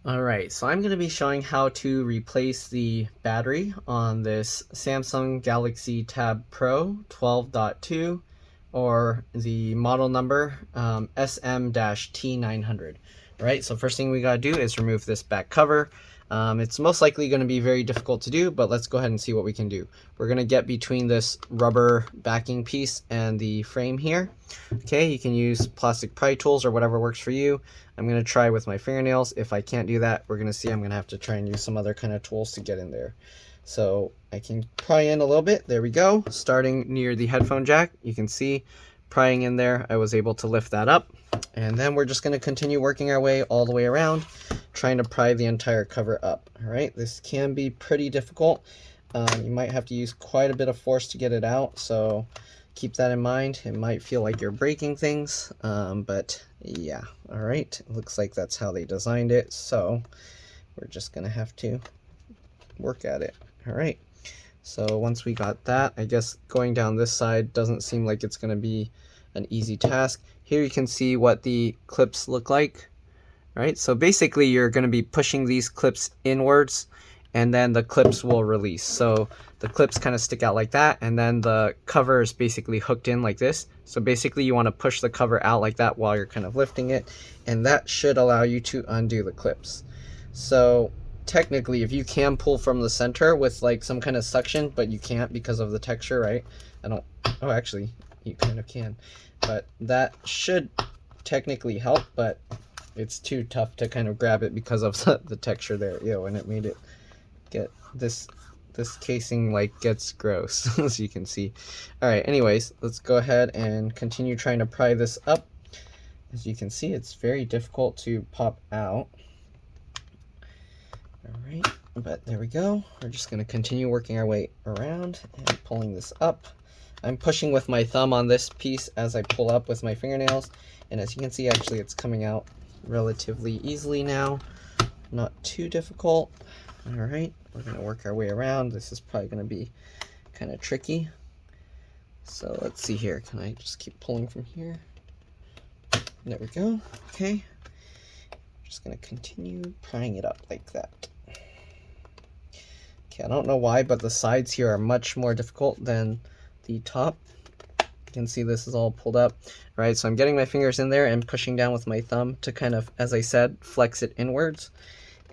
Alright, so I'm going to be showing how to replace the battery on this Samsung Galaxy Tab Pro 12.2 or the model number SM-T900. Alright, so first thing we got to do is remove this back cover. It's most likely going to be very difficult to do, but let's go ahead and see what we can do. We're going to get between this rubber backing piece and the frame here. Okay, you can use plastic pry tools or whatever works for you. I'm going to try with my fingernails. If I can't do that, we're going to see I'm going to have to try and use some other kind of tools to get in there. So I can pry in a little bit. There we go. Starting near the headphone jack, you can see prying in there. I was able to lift that up. And then we're just going to continue working our way all the way around, trying to pry the entire cover up. All right, this can be pretty difficult. You might have to use quite a bit of force to get it out, so keep that in mind. It might feel like you're breaking things, but yeah. All right, looks like that's how they designed it, so we're just gonna have to work at it. All right, so once we got that, I guess going down this side doesn't seem like it's gonna be an easy task. Here you can see what the clips look like. Right, so basically you're going to be pushing these clips inwards and then the clips will release. So the clips kind of stick out like that, and then the cover is basically hooked in like this. So basically you want to push the cover out like that while you're kind of lifting it, and that should allow you to undo the clips. So technically, if you can pull from the center with like some kind of suction, but you can't because of the texture, right? Oh, actually you kind of can, but that should technically help, but it's too tough to kind of grab it because of the texture there, and it made it get this casing like gets gross as you can see. All right, anyways, let's go ahead and continue trying to pry this up. As you can see, it's very difficult to pop out. All right, but there we go. We're just going to continue working our way around and pulling this up. I'm pushing with my thumb on this piece as I pull up with my fingernails, and as you can see, actually it's coming out relatively easily now, not too difficult. All right, we're going to work our way around. This is probably going to be kind of tricky, so let's see here. Can I just keep pulling from here? There we go. Okay, just going to continue prying it up like that. Okay, I don't know why, but the sides here are much more difficult than the top. You can see this is all pulled up. All right, so I'm getting my fingers in there and pushing down with my thumb to kind of, as I said, flex it inwards,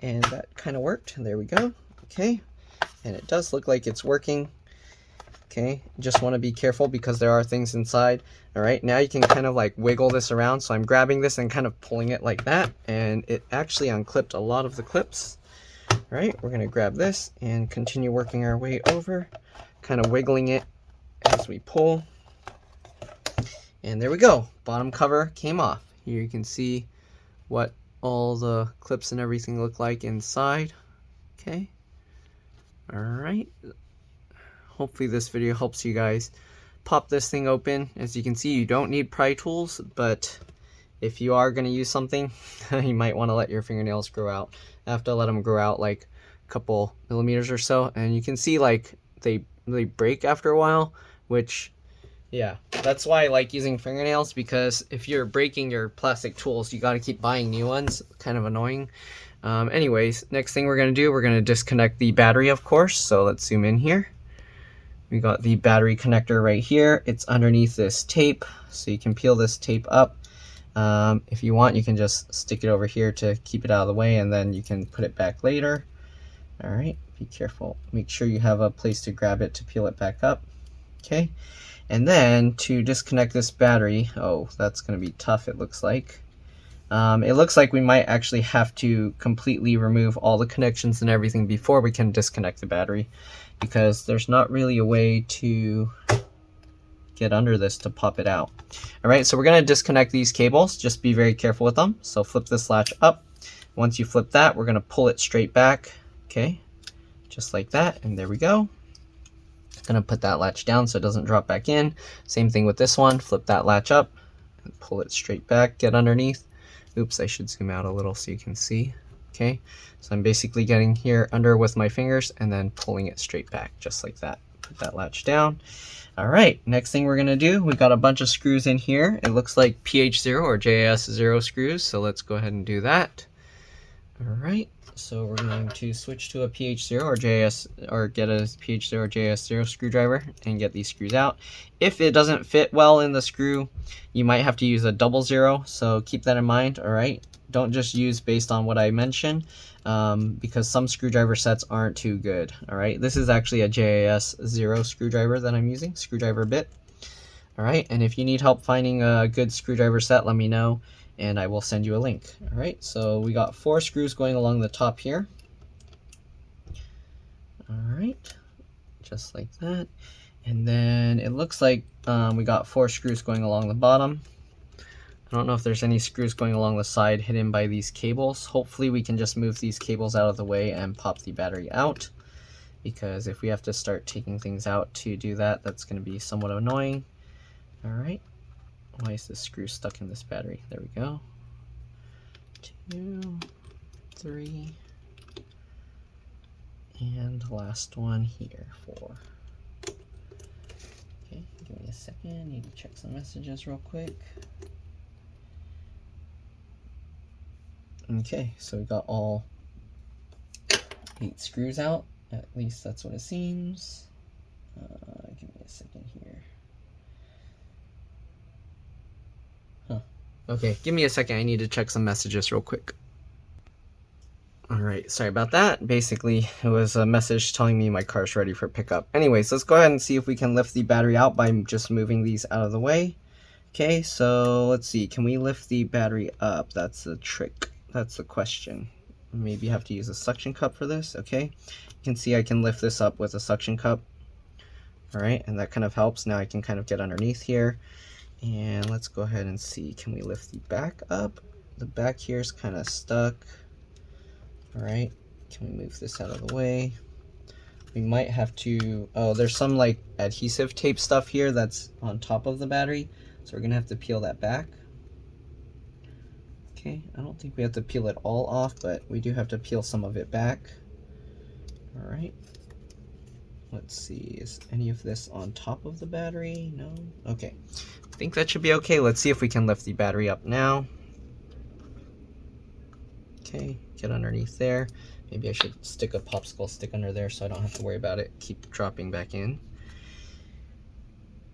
and that kind of worked. There we go. Okay, and it does look like it's working. Okay, just want to be careful because there are things inside. All right, now you can kind of like wiggle this around. So I'm grabbing this and kind of pulling it like that, and it actually unclipped a lot of the clips. All right, we're going to grab this and continue working our way over, kind of wiggling it as we pull. And there we go, bottom cover came off. Here you can see what all the clips and everything look like inside. Okay, all right, hopefully this video helps you guys pop this thing open. As you can see, you don't need pry tools, but if you are going to use something, you might want to let your fingernails grow out. I have to let them grow out like a couple millimeters or so, and you can see like they break after a while, which, yeah, that's why I like using fingernails, because if you're breaking your plastic tools, you got to keep buying new ones. Kind of annoying. Anyways, next thing we're going to do, we're going to disconnect the battery, of course. So let's zoom in here. We got the battery connector right here. It's underneath this tape, so you can peel this tape up. If you want, you can just stick it over here to keep it out of the way, and then you can put it back later. All right, be careful. Make sure you have a place to grab it to peel it back up. Okay. And then to disconnect this battery, oh, that's going to be tough, it looks like. It looks like we might actually have to completely remove all the connections and everything before we can disconnect the battery, because there's not really a way to get under this to pop it out. All right, so we're going to disconnect these cables. Just be very careful with them. So flip this latch up. Once you flip that, we're going to pull it straight back. Okay, just like that, and there we go. Gonna put that latch down so it doesn't drop back in. Same thing with this one. Flip that latch up and pull it straight back, get underneath. Oops, I should zoom out a little so you can see. Okay, so I'm basically getting here under with my fingers and then pulling it straight back, just like that. Put that latch down. All right, next thing we're gonna do, we got a bunch of screws in here. It looks like PH0 or JS0 screws, so let's go ahead and do that. Alright, so we're going to switch to a PH0 or JS, or get a PH0 or JS0 screwdriver and get these screws out. If it doesn't fit well in the screw, you might have to use a 00, so keep that in mind, alright? Don't just use based on what I mentioned, because some screwdriver sets aren't too good, alright? This is actually a JS0 screwdriver that I'm using, screwdriver bit. Alright, and if you need help finding a good screwdriver set, let me know, and I will send you a link. Alright, so we got 4 screws going along the top here. Alright, just like that. And then it looks like we got 4 screws going along the bottom. I don't know if there's any screws going along the side hidden by these cables. Hopefully we can just move these cables out of the way and pop the battery out, because if we have to start taking things out to do that, that's going to be somewhat annoying. Alright, why is this screw stuck in this battery? There we go. 2, 3, and last one here, 4. Okay, give me a second, need to check some messages real quick. Okay, so we got all 8 screws out, at least that's what it seems. Give me a second here. Okay, give me a second, I need to check some messages real quick. Alright, sorry about that. Basically, it was a message telling me my car's ready for pickup. Anyways, let's go ahead and see if we can lift the battery out by just moving these out of the way. Okay, so let's see, can we lift the battery up? That's the trick, that's the question. Maybe have to use a suction cup for this, okay? You can see I can lift this up with a suction cup. Alright, and that kind of helps. Now I can kind of get underneath here. And let's go ahead and see, can we lift the back up? The back here is kind of stuck. Alright, can we move this out of the way? We might have to, oh, there's some like adhesive tape stuff here that's on top of the battery, so we're gonna have to peel that back. Okay, I don't think we have to peel it all off, but we do have to peel some of it back. Alright, let's see, is any of this on top of the battery? No? Okay, I think that should be okay. Let's see if we can lift the battery up now. Okay, get underneath there. Maybe I should stick a popsicle stick under there so I don't have to worry about it keep dropping back in.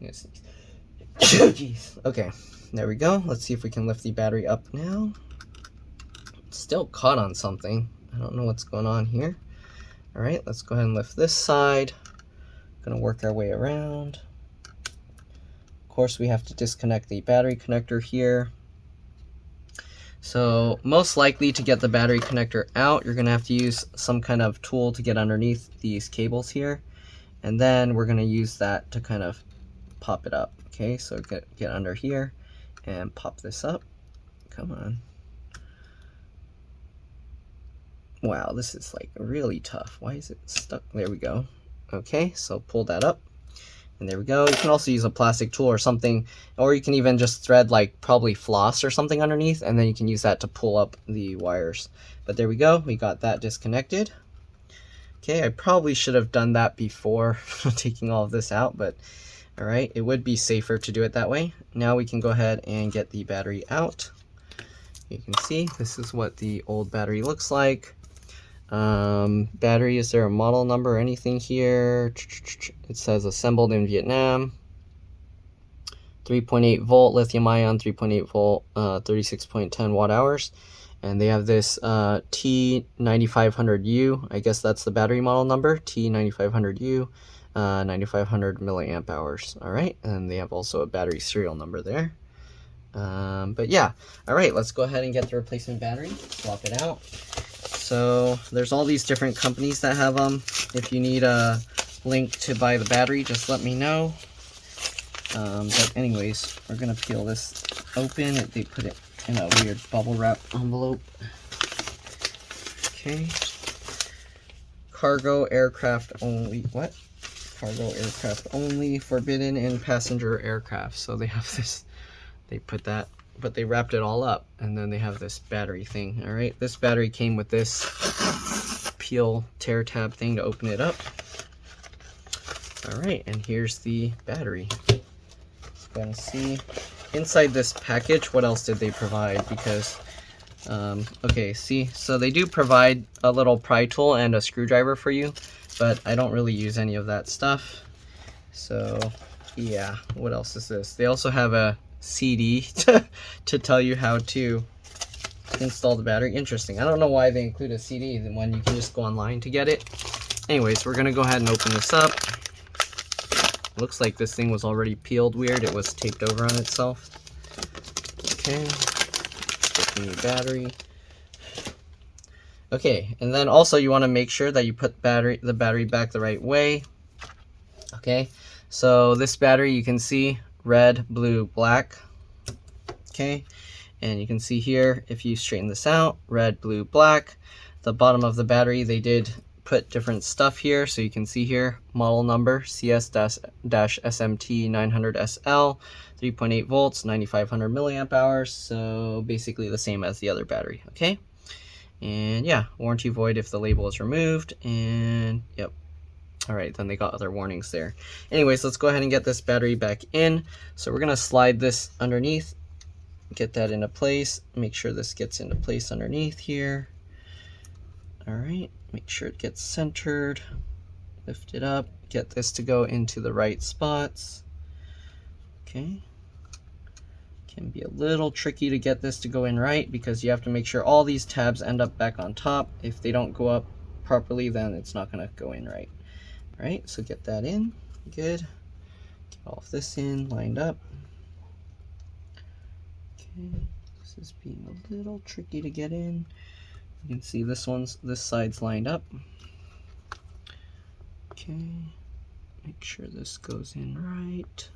Yes. Jeez. Okay, there we go. Let's see if we can lift the battery up now. It's still caught on something. I don't know what's going on here. Alright, let's go ahead and lift this side. Gonna work our way around. Of course, we have to disconnect the battery connector here. So most likely to get the battery connector out, you're gonna have to use some kind of tool to get underneath these cables here. And then we're gonna use that to kind of pop it up. Okay, so get under here and pop this up. Come on. Wow, this is like really tough. Why is it stuck? There we go. Okay, so pull that up. And there we go. You can also use a plastic tool or something, or you can even just thread like probably floss or something underneath, and then you can use that to pull up the wires. But there we go. We got that disconnected. Okay, I probably should have done that before taking all of this out, but alright, it would be safer to do it that way. Now we can go ahead and get the battery out. You can see this is what the old battery looks like. Battery, is there a model number or anything here? It says assembled in Vietnam. 3.8 volt lithium ion, 3.8 volt, 36.10 watt hours. And they have this T9500U. I guess that's the battery model number, T9500U, 9500 milliamp hours. All right, and they have also a battery serial number there. But yeah, all right, let's go ahead and get the replacement battery, swap it out. So there's all these different companies that have them. If you need a link to buy the battery, just let me know. But anyways, we're gonna peel this open. They put it in a weird bubble wrap envelope. Okay. Cargo aircraft only. What? Cargo aircraft only, forbidden in passenger aircraft. So they have this, they put that, but they wrapped it all up, and then they have this battery thing. All right, this battery came with this peel tear tab thing to open it up. All right, and here's the battery. Let's go and see inside this package what else did they provide, because Okay, see, so they do provide a little pry tool and a screwdriver for you, but I don't really use any of that stuff. So yeah, what else is this? They also have a CD to tell you how to install the battery. Interesting. I don't know why they include a CD when you can just go online to get it. Anyways, we're gonna go ahead and open this up. Looks like this thing was already peeled weird. It was taped over on itself. Okay. Get the new battery. Okay, and then also you want to make sure that you put the battery back the right way. Okay, so this battery you can see red, blue, black. Okay, and you can see here if you straighten this out, red, blue, black. The bottom of the battery, they did put different stuff here, so you can see here model number CS-SM-T900 SL, 3.8 volts, 9500 milliamp hours. So basically the same as the other battery. Okay. And yeah, warranty void if the label is removed, and yep. All right, then they got other warnings there. Anyways, let's go ahead and get this battery back in. So we're gonna slide this underneath, get that into place, make sure this gets into place underneath here. All right, make sure it gets centered, lift it up, get this to go into the right spots. Okay. Can be a little tricky to get this to go in right because you have to make sure all these tabs end up back on top. If they don't go up properly, then it's not going to go in right. All right, so get that in. Good. Get all of this in, lined up. Okay, this is being a little tricky to get in. You can see this side's lined up. Okay, make sure this goes in right.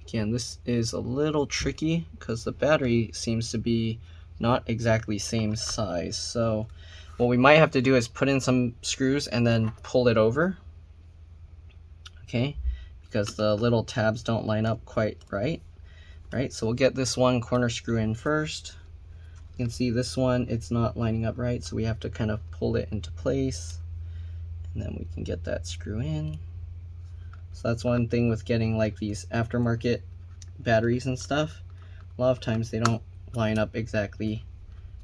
Again, this is a little tricky because the battery seems to be not exactly same size. So what we might have to do is put in some screws and then pull it over. Okay, because the little tabs don't line up quite right. Right, so we'll get this one corner screw in first. You can see this one, it's not lining up right, so we have to kind of pull it into place. And then we can get that screw in. So that's one thing with getting like these aftermarket batteries and stuff. A lot of times they don't line up exactly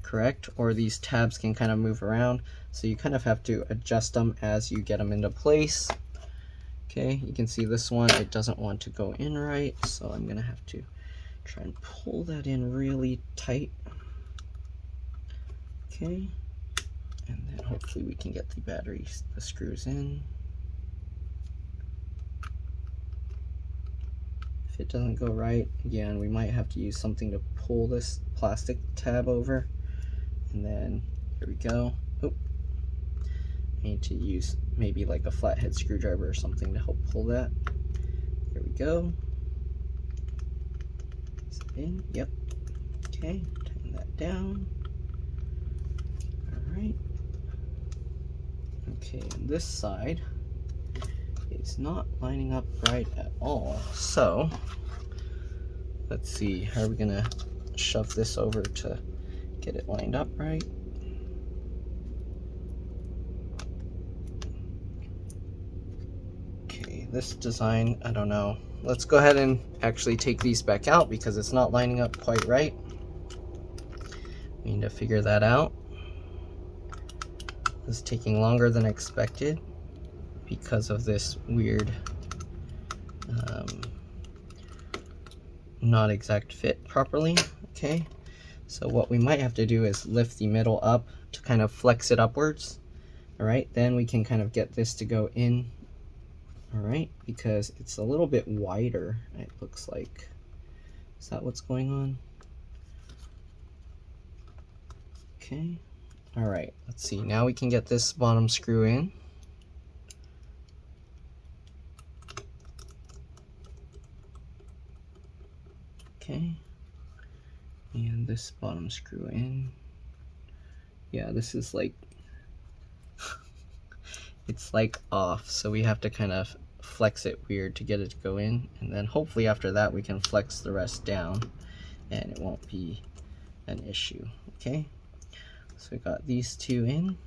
correct, or these tabs can kind of move around. So you kind of have to adjust them as you get them into place. Okay, you can see this one, it doesn't want to go in right. So I'm gonna have to try and pull that in really tight. Okay, and then hopefully we can get the screws in. If it doesn't go right, again, we might have to use something to pull this plastic tab over. And then, here we go. Oh, I need to use maybe like a flathead screwdriver or something to help pull that. Here we go. Is it in? Yep. Okay, tighten that down. Alright. Okay, and this side is not lining up right at all. So let's see, how are we gonna shove this over to get it lined up right? Okay, this design, I don't know. Let's go ahead and actually take these back out because it's not lining up quite right. We need to figure that out. It's taking longer than expected because of this weird not exact fit properly. Okay, so what we might have to do is lift the middle up to kind of flex it upwards. All right, then we can kind of get this to go in. All right, because it's a little bit wider, it looks like. Is that what's going on? Okay, all right, let's see. Now we can get this bottom screw in. Okay, and this bottom screw in. Yeah, this is like, it's like off, so we have to kind of flex it weird to get it to go in, and then hopefully after that we can flex the rest down and it won't be an issue. Okay, so we got these two in. You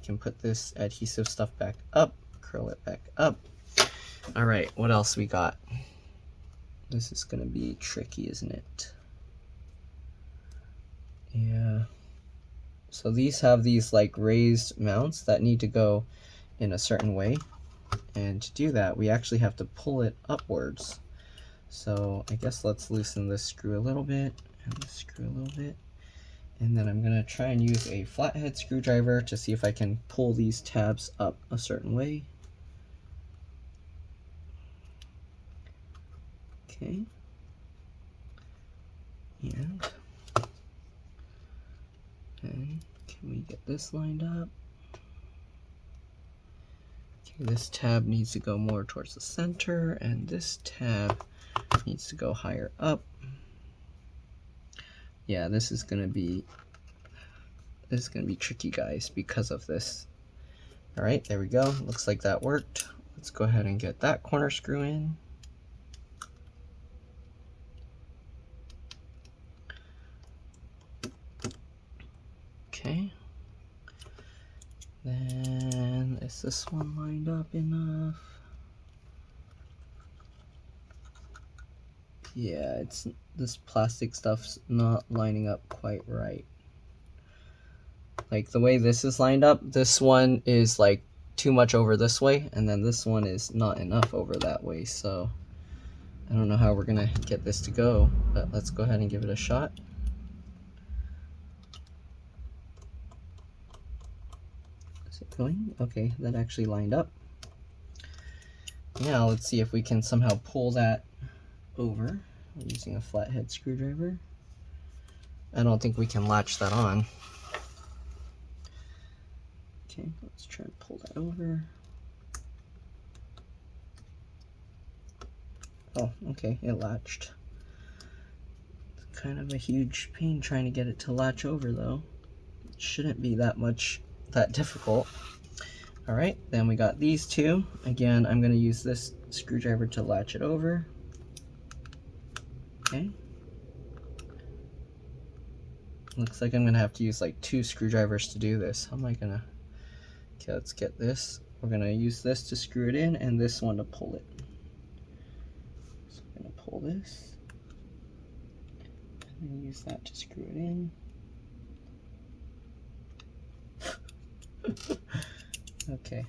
can put this adhesive stuff back up, curl it back up. All right, what else we got? This is gonna be tricky, isn't it? Yeah, So these have these like raised mounts that need to go in a certain way. And to do that, we actually have to pull it upwards. So I guess let's loosen this screw a little bit and this screw a little bit. And then I'm gonna try and use a flathead screwdriver to see if I can pull these tabs up a certain way. Okay. And can we get this lined up? Okay, this tab needs to go more towards the center, and this tab needs to go higher up. Yeah, this is gonna be tricky, guys, because of this. All right, there we go. Looks like that worked. Let's go ahead and get that corner screw in. Okay. Then is this one lined up enough? Yeah, this plastic stuff's not lining up quite right. Like the way this is lined up, this one is like too much over this way, and then this one is not enough over that way. So I don't know how we're gonna get this to go, but let's go ahead and give it a shot. Is it going? Okay, that actually lined up. Now let's see if we can somehow pull that over using a flathead screwdriver. I don't think we can latch that on. Okay, let's try and pull that over. Oh, okay, it latched. It's kind of a huge pain trying to get it to latch over though. It shouldn't be that difficult. All right, then we got these two. Again, I'm gonna use this screwdriver to latch it over. Okay. Looks like I'm gonna have to use like 2 screwdrivers to do this. How am I gonna? Okay, let's get this. We're gonna use this to screw it in and this one to pull it. So I'm gonna pull this and then use that to screw it in. Okay,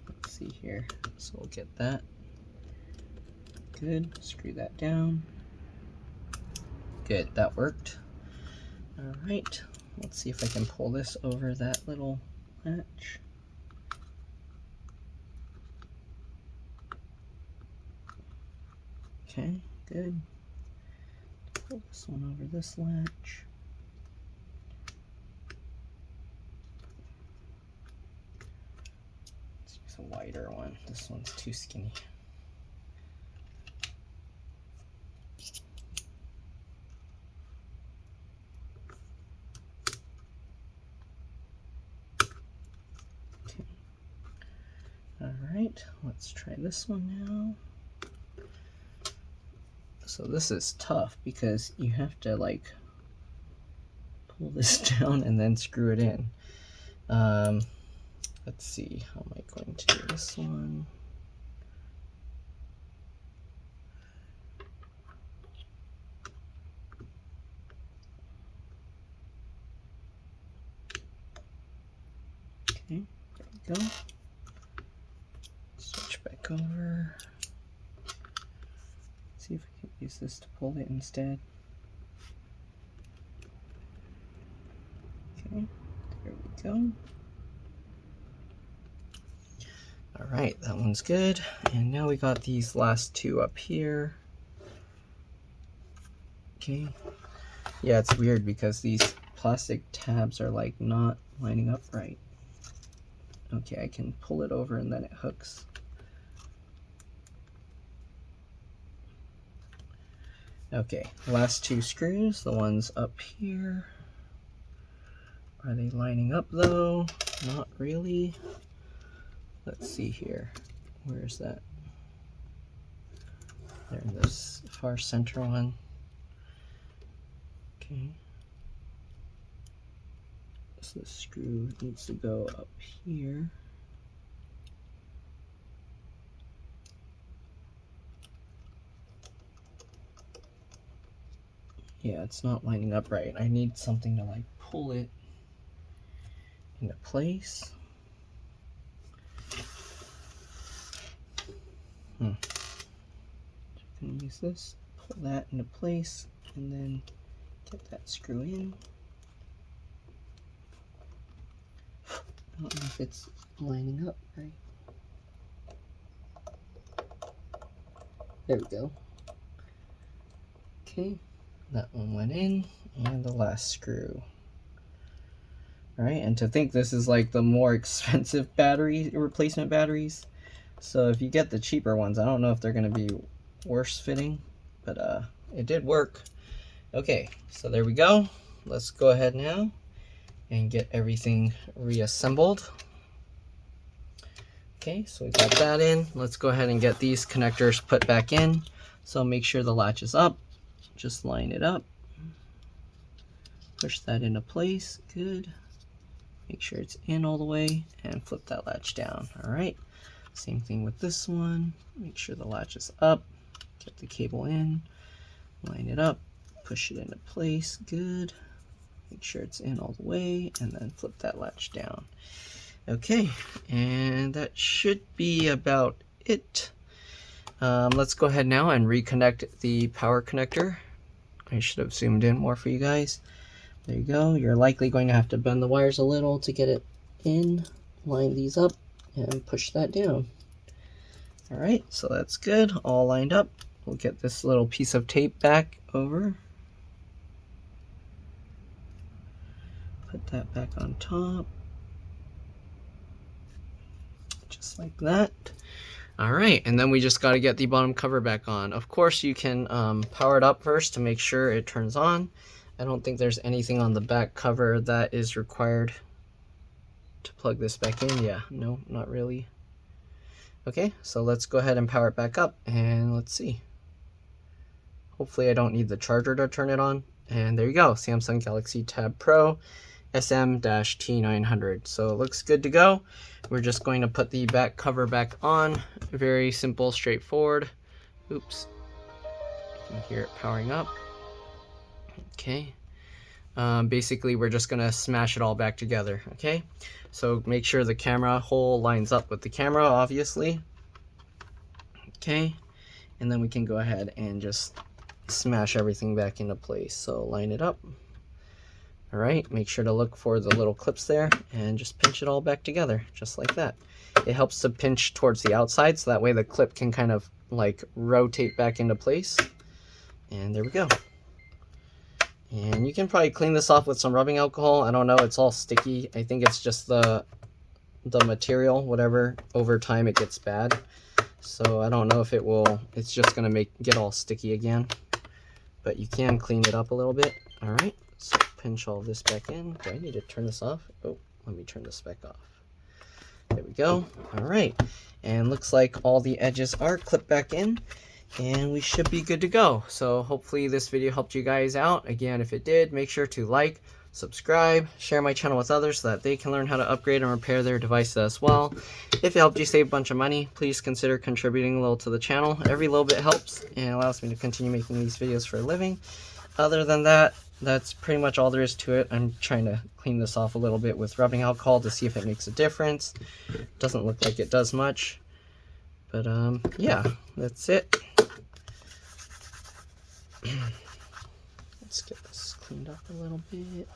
let's see here. So we'll get that. Good, screw that down. Good, that worked. All right, let's see if I can pull this over that little latch. Okay, good. Pull this one over this latch. Let's use a wider one. This one's too skinny. Alright, let's try this one now. So this is tough because you have to like pull this down and then screw it in. Let's see, how am I going to do this one? Okay, there we go. Switch back over. See if I can use this to pull it instead. Okay, there we go. All right, that one's good. And now we got these last 2 up here. Okay. Yeah, it's weird because these plastic tabs are like not lining up right. Okay, I can pull it over and then it hooks. Okay, last 2 screws, the ones up here. Are they lining up though? Not really. Let's see here. Where's that? There, this far center one. Okay. So the screw needs to go up here. Yeah, it's not lining up right. I need something to like pull it into place. I'm gonna use this, pull that into place, and then get that screw in. I don't know if it's lining up right. There we go. Okay, that one went in, and the last screw. Alright, and to think this is like the more expensive battery replacement batteries. So if you get the cheaper ones, I don't know if they're going to be worse fitting, but it did work. Okay, so there we go. Let's go ahead now and get everything reassembled. Okay, so we got that in. Let's go ahead and get these connectors put back in. So make sure the latch is up. Just line it up. Push that into place. Good. Make sure it's in all the way and flip that latch down. All right. Same thing with this one. Make sure the latch is up. Get the cable in. Line it up. Push it into place. Good. Make sure it's in all the way and then flip that latch down. Okay, and that should be about it. Let's go ahead now and reconnect the power connector. I should have zoomed in more for you guys. There you go. You're likely going to have to bend the wires a little to get it in. Line these up and push that down. All right, so that's good. All lined up. We'll get this little piece of tape back over. Put that back on top. Just like that. All right, and then we just got to get the bottom cover back on. Of course, you can power it up first to make sure it turns on. I don't think there's anything on the back cover that is required to plug this back in. Yeah, no, not really. Okay, so let's go ahead and power it back up, and let's see. Hopefully I don't need the charger to turn it on. And there you go, Samsung Galaxy Tab Pro SM-T900. So it looks good to go. We're just going to put the back cover back on. Very simple, straightforward. Oops. You can hear it powering up. Okay. Basically, we're just going to smash it all back together. Okay. So make sure the camera hole lines up with the camera, obviously. Okay. And then we can go ahead and just smash everything back into place. So line it up. All right, make sure to look for the little clips there and just pinch it all back together, just like that. It helps to pinch towards the outside, so that way the clip can kind of like rotate back into place. And there we go. And you can probably clean this off with some rubbing alcohol. I don't know, it's all sticky. I think it's just the material, whatever, over time it gets bad. So I don't know if it's just gonna get all sticky again. But you can clean it up a little bit. All right. So pinch all this back in. Do I need to turn this off? Oh, let me turn this back off. There we go. All right. And looks like all the edges are clipped back in and we should be good to go. So hopefully this video helped you guys out. Again, if it did, make sure to like, subscribe, share my channel with others so that they can learn how to upgrade and repair their devices as well. If it helped you save a bunch of money, please consider contributing a little to the channel. Every little bit helps and allows me to continue making these videos for a living. Other than that, that's pretty much all there is to it. I'm trying to clean this off a little bit with rubbing alcohol to see if it makes a difference. Doesn't look like it does much. But yeah, that's it. Let's get this cleaned up a little bit.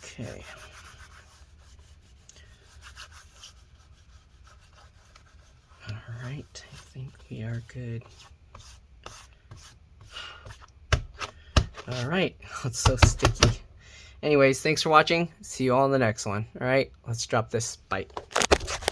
Okay. Alright, I think we are good. Alright, it's so sticky. Anyways, thanks for watching. See you all in the next one. Alright, let's drop this. Bye.